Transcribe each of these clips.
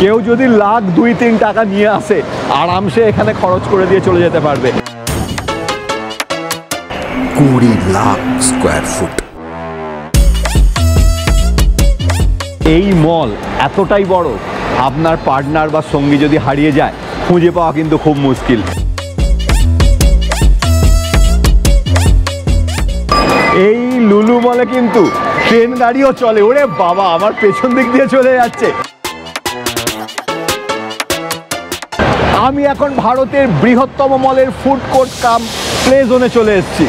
কেউ যদি লাখ 2-3 টাকা নিয়ে আসে আরামসে এখানে খরচ করে দিয়ে চলে যেতে পারবে। 20 লাখ স্কোয়ার ফুট। এই মল এতটাই বড়, আপনার পার্টনার বা সঙ্গী যদি হারিয়ে যায় খুঁজে পাওয়া কিন্তু খুব মুশকিল। এই লুলু মলে কিন্তু ট্রেন গাড়িও চলে। ওরে বাবা, আমার পেছন দিক দিয়ে চলে যাচ্ছে। আমি এখন ভারতের বৃহত্তম মলের ফুড কোর্ট কাম প্লে জোনে চলে এসেছি।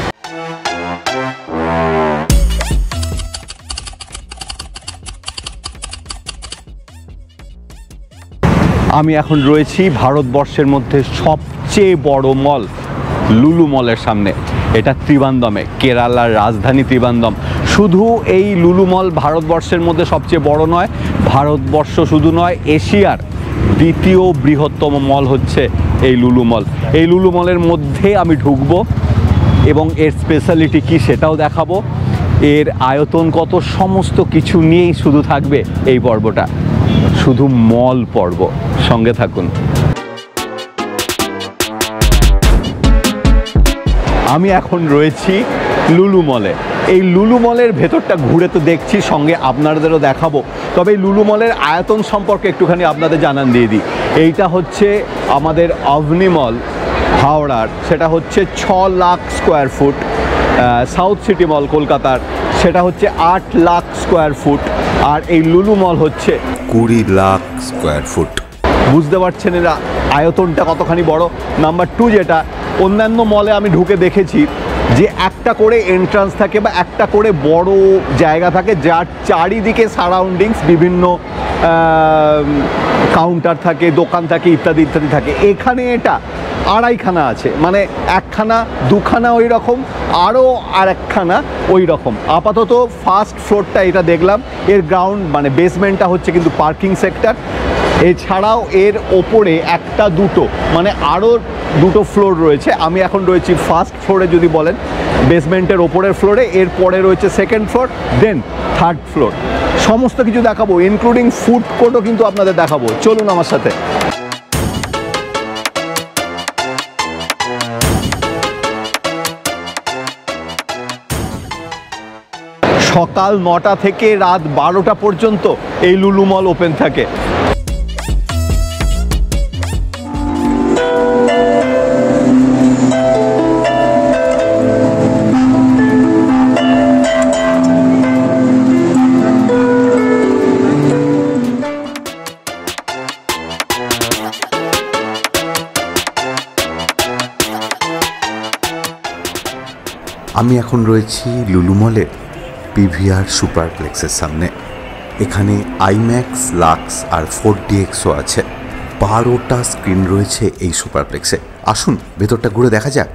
আমি এখন রয়েছি ভারতবর্ষের মধ্যে সবচেয়ে বড় মল লুলু মলের সামনে। এটা ত্রিবান্দমে, কেরালার রাজধানী ত্রিবান্দম। শুধু এই লুলু মল ভারতবর্ষের মধ্যে সবচেয়ে বড় নয়, ভারতবর্ষ শুধু নয়, এশিয়ার দ্বিতীয় বৃহত্তম মল হচ্ছে এই লুলু মল। এই লুলু মলের মধ্যে আমি ঢুকবো এবং এর স্পেশালিটি কী সেটাও দেখাবো। এর আয়তন কত, সমস্ত কিছু নিয়েই শুধু থাকবে এই পর্বটা, শুধু মল পর্ব। সঙ্গে থাকুন। আমি এখন রয়েছি লুলু মলে। এই লুলু মলের ভেতরটা ঘুরে তো দেখছি, সঙ্গে আপনাদেরও দেখাবো। তবে এই লুলু মলের আয়তন সম্পর্কে একটুখানি আপনাদের জানান দিয়ে দিই। এইটা হচ্ছে আমাদের অভনি মল হাওড়ার, সেটা হচ্ছে 6 lakh square feet. South City Mall কলকাতার, সেটা হচ্ছে 8 লাখ স্কোয়ার ফুট। আর এই লুলু মল হচ্ছে 20 লাখ স্কোয়ার ফুট। বুঝতে পারছেন এরা আয়তনটা কতখানি বড়। নাম্বার 2, যেটা অন্যান্য মলে আমি ঢুকে দেখেছি যে একটা করে এন্ট্রান্স থাকে বা একটা করে বড় জায়গা থাকে, যার চারিদিকে সারাউন্ডিংস বিভিন্ন কাউন্টার থাকে, দোকান থাকে, ইত্যাদি ইত্যাদি থাকে। এখানে এটা আড়াইখানা আছে, মানে একখানা দুখানা ওই রকম, আরও আর একখানা ওই রকম। আপাতত ফার্স্ট ফ্লোরটা এটা দেখলাম। এর গ্রাউন্ড মানে বেসমেন্টটা হচ্ছে কিন্তু পার্কিং সেক্টর। এছাড়াও এর ওপরে একটা দুটো মানে আরও 2টো ফ্লোর রয়েছে। আমি এখন রয়েছি ফার্স্ট ফ্লোরে যদি বলেন, বেসমেন্টের ওপরের ফ্লোরে। এরপরে রয়েছে সেকেন্ড ফ্লোর, দেন থার্ড ফ্লোর। সমস্ত কিছু দেখাবো, ইনক্লুডিং ফুড কোর্টও কিন্তু আপনাদের দেখাবো। চলুন আমার সাথে। সকাল 9টা থেকে রাত 12টা পর্যন্ত এই লুলু মল ওপেন থাকে। আমি এখন রয়েছি লুলু মলের পিভিআর সুপারপ্লেক্সের সামনে। এখানে আইম্যাক্স, লাক্স আর 4DXও আছে। 12টা স্ক্রিন রয়েছে এই সুপারপ্লেক্সে। আসুন ভেতরটা ঘুরে দেখা যাক।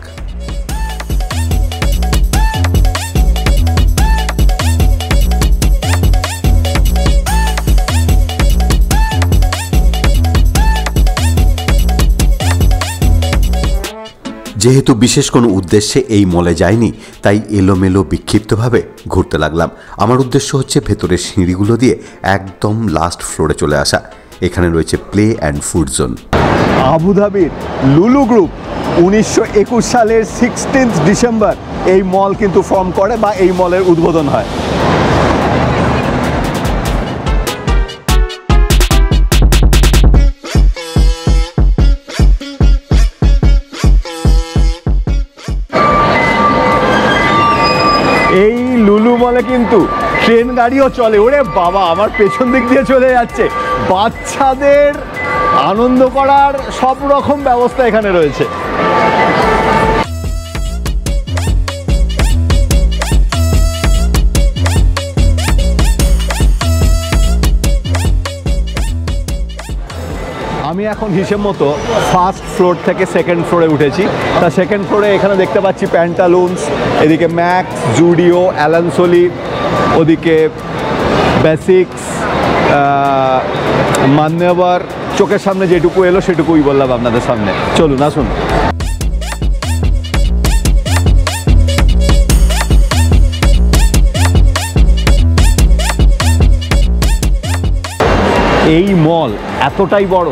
যেহেতু বিশেষ কোনো উদ্দেশ্যে এই মলে যায়নি, তাই এলোমেলো বিক্ষিপ্তভাবে ঘুরতে লাগলাম। আমার উদ্দেশ্য হচ্ছে ভেতরের সিঁড়িগুলো দিয়ে একদম লাস্ট ফ্লোরে চলে আসা। এখানে রয়েছে প্লে অ্যান্ড ফুড জোন। আবুধাবির লুলু গ্রুপ 1921 সালের 16 ডিসেম্বর এই মল কিন্তু ফর্ম করে বা এই মলের উদ্বোধন হয়। এই লুলু মলে কিন্তু ট্রেন গাড়িও চলে। ওরে বাবা, আমার পেছন দিক দিয়ে চলে যাচ্ছে। বাচ্চাদের আনন্দ করার সব রকম ব্যবস্থা এখানে রয়েছে। আমি এখন হিসেব মতো ফার্স্ট ফ্লোর থেকে সেকেন্ড ফ্লোরে উঠেছি। তা সেকেন্ড ফ্লোরে এখানে দেখতে পাচ্ছি প্যান্টালুন্স, এদিকে ম্যাক্স, জুডিও, অ্যালান সোলি, ওদিকে বেসিক্স, মান্যবর। চোখের সামনে যেটুকু এলো সেটুকুই বললাম আপনাদের সামনে। চলুন আসুন। এই মল এতটাই বড়,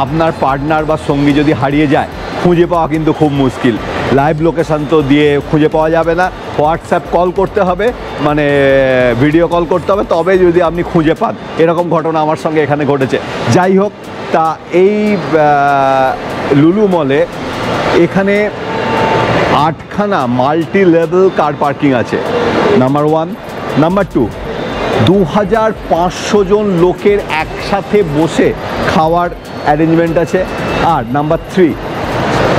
আপনার পার্টনার বা সঙ্গী যদি হারিয়ে যায় খুঁজে পাওয়া কিন্তু খুব মুশকিল। লাইভ লোকেশান তো দিয়ে খুঁজে পাওয়া যাবে না, হোয়াটসঅ্যাপ কল করতে হবে, মানে ভিডিও কল করতে হবে, তবে যদি আপনি খুঁজে পান। এরকম ঘটনা আমার সঙ্গে এখানে ঘটেছে। যাই হোক, তা এই লুলু মলে এখানে 8খানা মাল্টি লেভেল কার পার্কিং আছে, নাম্বার 1। নাম্বার 2, 2500 জন লোকের একসাথে বসে খাওয়ার অ্যারেঞ্জমেন্ট আছে। আর নাম্বার 3,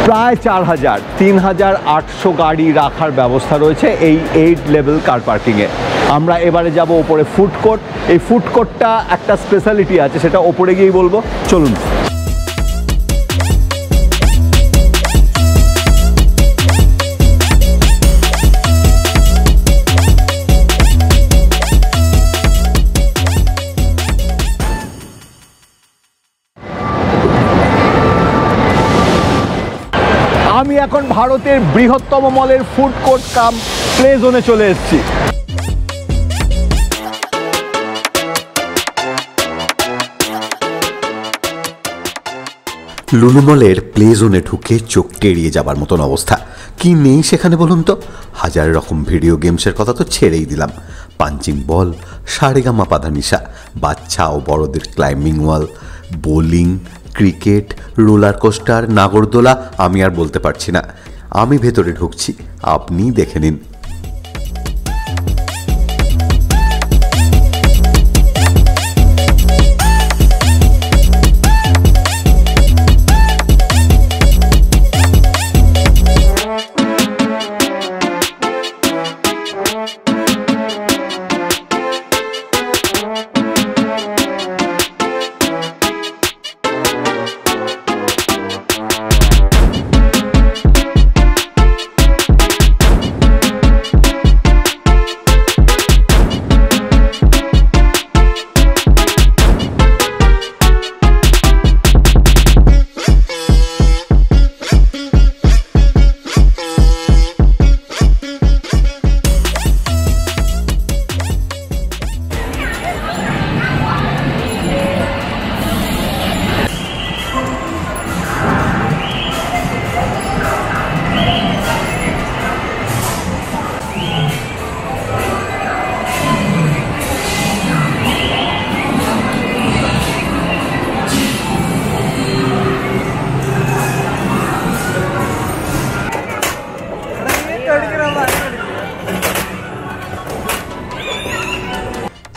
প্রায় 3800 গাড়ি রাখার ব্যবস্থা রয়েছে এই 8 লেভেল কার পার্কিংয়ে। আমরা এবারে যাব ওপরে ফুড কোর্ট। এই ফুড কোর্টটা একটা স্পেশালিটি আছে, সেটা ওপরে গিয়েই বলবো, চলুন। আমি এখন ভারতের বৃহত্তম মলের ফুড কোর্ট কাম প্লে জোনে চলে এসেছি। লুলু মলের প্লে জোনে ঢুকে চোখ টেড়িয়ে যাবার মতন অবস্থা। কি নেই সেখানে বলুন তো? হাজার রকম ভিডিও গেমসের কথা তো ছেড়েই দিলাম। পাঞ্চিং বল, সারেগামা পাধানিসা, বাচ্চা ও বড়দের ক্লাইম্বিং ওয়াল, বোলিং, ক্রিকেট, রোলার কোস্টার, নাগরদোলা, আমি আর বলতে পারছি না। আমি ভেতরে ঢুকছি, আপনি দেখে নিন।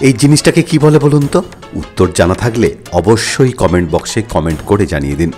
এই জিনিসটাকে কি বলে বলুন তো? উত্তর জানা থাকলে অবশ্যই কমেন্ট বক্সে কমেন্ট করে জানিয়ে দিন।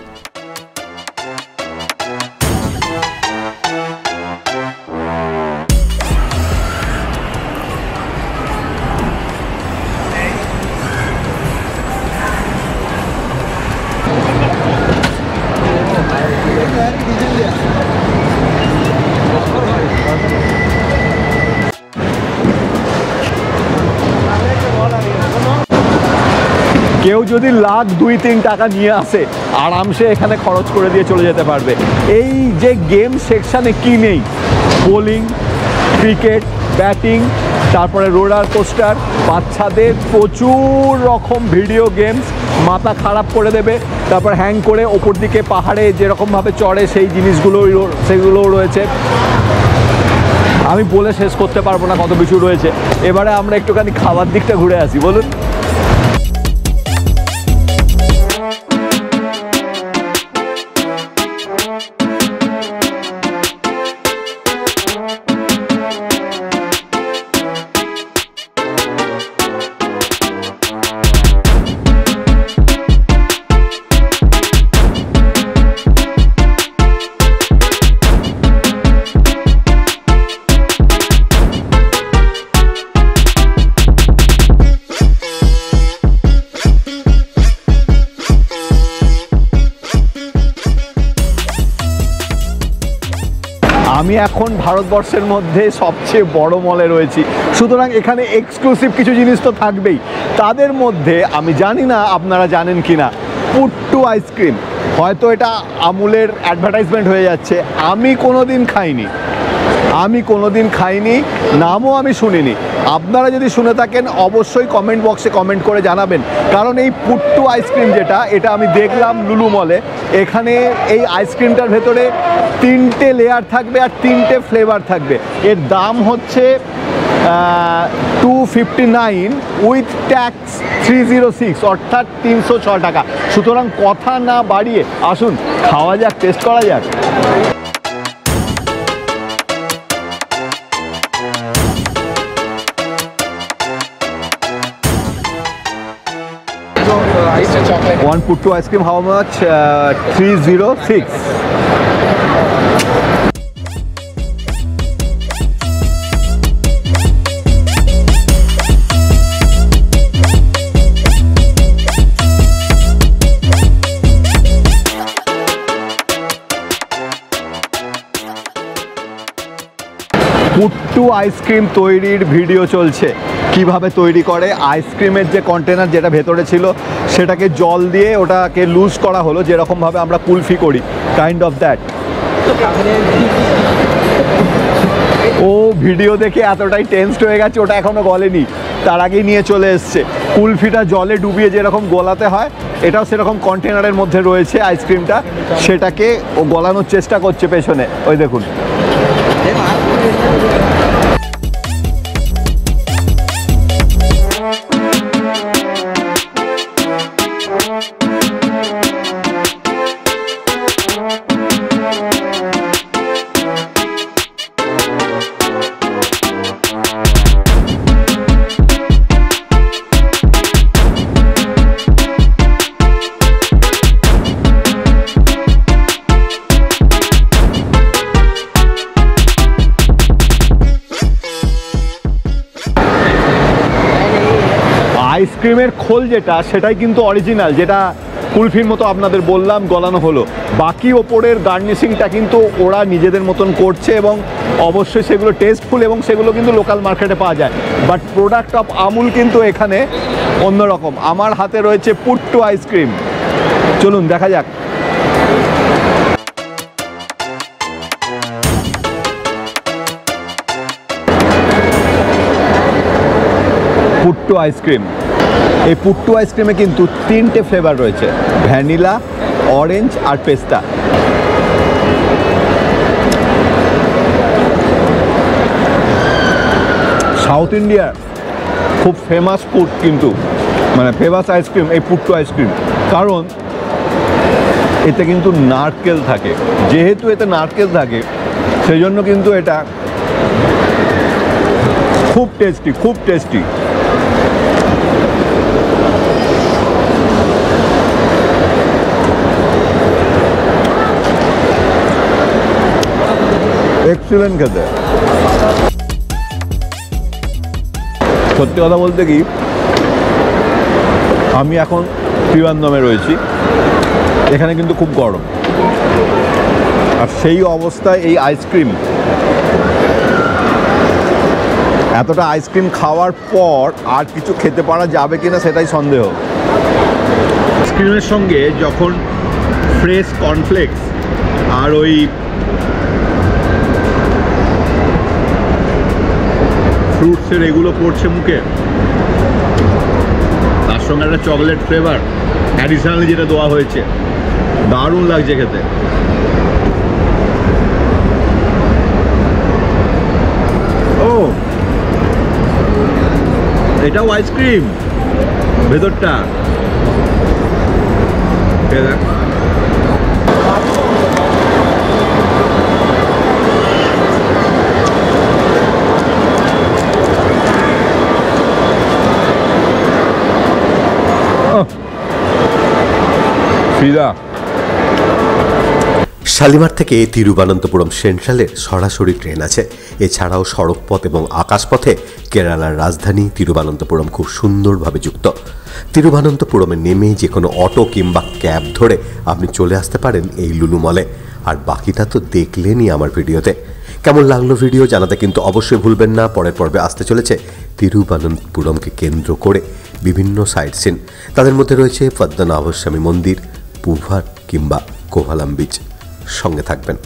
কেউ যদি লাখ 2-3 টাকা নিয়ে আসে, আরামসে এখানে খরচ করে দিয়ে চলে যেতে পারবে। এই যে গেম সেকশানে কি নেই, বোলিং, ক্রিকেট, ব্যাটিং, তারপরে রোলার কোস্টার, বাচ্চাদের প্রচুর রকম ভিডিও গেমস, মাথা খারাপ করে দেবে। তারপর হ্যাং করে ওপর দিকে পাহাড়ে যেরকমভাবে চড়ে সেই সেগুলোও রয়েছে। আমি বলে শেষ করতে পারবো না কত কিছু রয়েছে। এবারে আমরা একটুখানি খাবার দিকটা ঘুরে আসি, বলুন। আমি এখন ভারতবর্ষের মধ্যে সবচেয়ে বড় মলে রয়েছি, সুতরাং এখানে এক্সক্লুসিভ কিছু জিনিস তো থাকবেই। তাদের মধ্যে আমি জানি না আপনারা জানেন কি না, পুট্টু আইসক্রিম। হয়তো এটা আমুলের অ্যাডভার্টাইজমেন্ট হয়ে যাচ্ছে, আমি কোনো দিন খাইনি। আমি কোনোদিন খাইনি, নামও আমি শুনিনি। আপনারা যদি শুনে থাকেন অবশ্যই কমেন্ট বক্সে কমেন্ট করে জানাবেন, কারণ এই পুট্টু আইসক্রিম যেটা, এটা আমি দেখলাম লুলু মলে। এখানে এই আইসক্রিমটার ভেতরে 3টে লেয়ার থাকবে আর 3টে ফ্লেভার থাকবে। এর দাম হচ্ছে 259 উইথ ট্যাক্স 306, অর্থাৎ 306 টাকা। সুতরাং কথা না বাড়িয়ে আসুন খাওয়া যাক, টেস্ট করা যাক। One puttu ice cream, how much? 306. Puttu ice cream তৈরির ভিডিও চলছে। কিভাবে তৈরি করে, আইসক্রিমের যে কন্টেনার যেটা ভেতরে ছিল সেটাকে জল দিয়ে ওটাকে লুজ করা হলো, যেরকমভাবে আমরা কুলফি করি, কাইন্ড অফ দ্যাট। ও ভিডিও দেখে এতটাই টেন্সড হয়ে গেছে, ওটা এখনও গলেনি, তার আগেই নিয়ে চলে এসছে। কুলফিটা জলে ডুবিয়ে যেরকম গলাতে হয়, এটাও সেরকম কন্টেনারের মধ্যে রয়েছে আইসক্রিমটা, সেটাকে ও গলানোর চেষ্টা করছে পেছনে, ওই দেখুন। আইসক্রিমের খোল যেটা, সেটাই কিন্তু অরিজিনাল, যেটা কুলফির মতো আপনাদের বললাম গলানো হলো। বাকি ওপরের গার্নিশিংটা কিন্তু ওরা নিজেদের মতন করছে, এবং অবশ্যই সেগুলো টেস্টফুল, এবং সেগুলো কিন্তু লোকাল মার্কেটে পাওয়া যায়। বাট প্রোডাক্ট অফ আমুল কিন্তু এখানে অন্যরকম। আমার হাতে রয়েছে পুট্টু আইসক্রিম, চলুন দেখা যাক। পুট্টু আইসক্রিম, এই পুট্টু আইসক্রিমে কিন্তু 3টে ফ্লেভার রয়েছে, ভ্যানিলা, অরেঞ্জ আর পেস্তা। সাউথ ইন্ডিয়ার খুব ফেমাস ফুড, কিন্তু মানে ফেমাস আইসক্রিম এই পুট্টু আইসক্রিম, কারণ এতে কিন্তু নারকেল থাকে। যেহেতু এতে নারকেল থাকে সেই জন্য কিন্তু এটা খুব টেস্টি, খুব টেস্টি। এক্সিলেন্ট খেতে। সত্যি কথা বলতে কি, আমি এখন ত্রিবান্ধমে রয়েছি, এখানে কিন্তু খুব গরম, আর সেই অবস্থায় এই আইসক্রিম, এতটা আইসক্রিম খাওয়ার পর আর কিছু খেতে পারা যাবে কিনা সেটাই সন্দেহ। আইসক্রিমের সঙ্গে যখন ফ্রেশ কর্নফ্লেক্স আর ওই ফ্রুটসের এগুলো পড়ছে মুখে, তার সঙ্গে একটা চকলেট ফ্লেভার অ্যাডিশনালি যেটা দেওয়া হয়েছে, দারুণ লাগছে খেতে। ও, এটাও আইসক্রিম ভেতরটা, দেখ। শালিমার থেকে তিরুবনন্তপুরম সেন্ট্রালের সরাসরি ট্রেন আছে। এছাড়াও সড়কপথ এবং আকাশপথে কেরালার রাজধানী তিরুবনন্তপুরম খুব সুন্দরভাবে যুক্ত। তিরুবনন্তপুরমে নেমে যে কোনো অটো কিংবা ক্যাব ধরে আপনি চলে আসতে পারেন এই লুলু মলে। আর বাকিটা তো দেখলেনই আমার ভিডিওতে। কেমন লাগলো ভিডিও জানাতে কিন্তু অবশ্যই ভুলবেন না। পরের পর্বে আসতে চলেছে তিরুবনন্তপুরমকে কেন্দ্র করে বিভিন্ন সাইট সিন। তাদের মধ্যে রয়েছে পদ্মনাভস্বামী মন্দির, পুভার কিংবা কোভালাম বিচ। সঙ্গে থাকবেন।